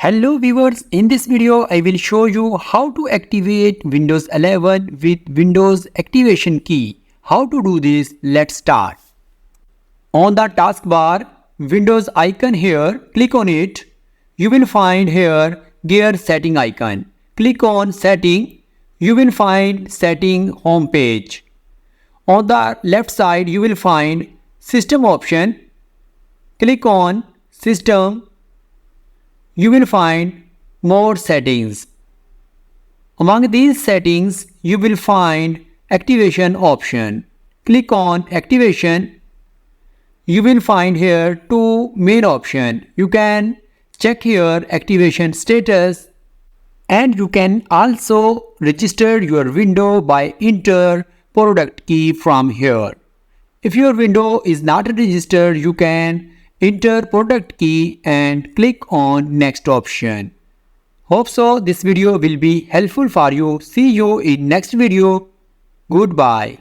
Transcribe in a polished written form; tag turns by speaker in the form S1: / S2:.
S1: Hello viewers, in this video I will show you how to activate Windows 11 with Windows activation key. How to do this? Let's start. On the taskbar, Windows icon here, click on it. You will find here Gear setting icon. Click on setting. You will find setting home page. On the left side you will find system option. Click on system. You will find more settings. Among these settings, you will find activation option. Click on activation. You will find here two main options. You can check here activation status and you can also register your window by enter product key from here. If your window is not registered, you can enter product key and click on next option. Hope so this video will be helpful for you. See you in next video. Goodbye.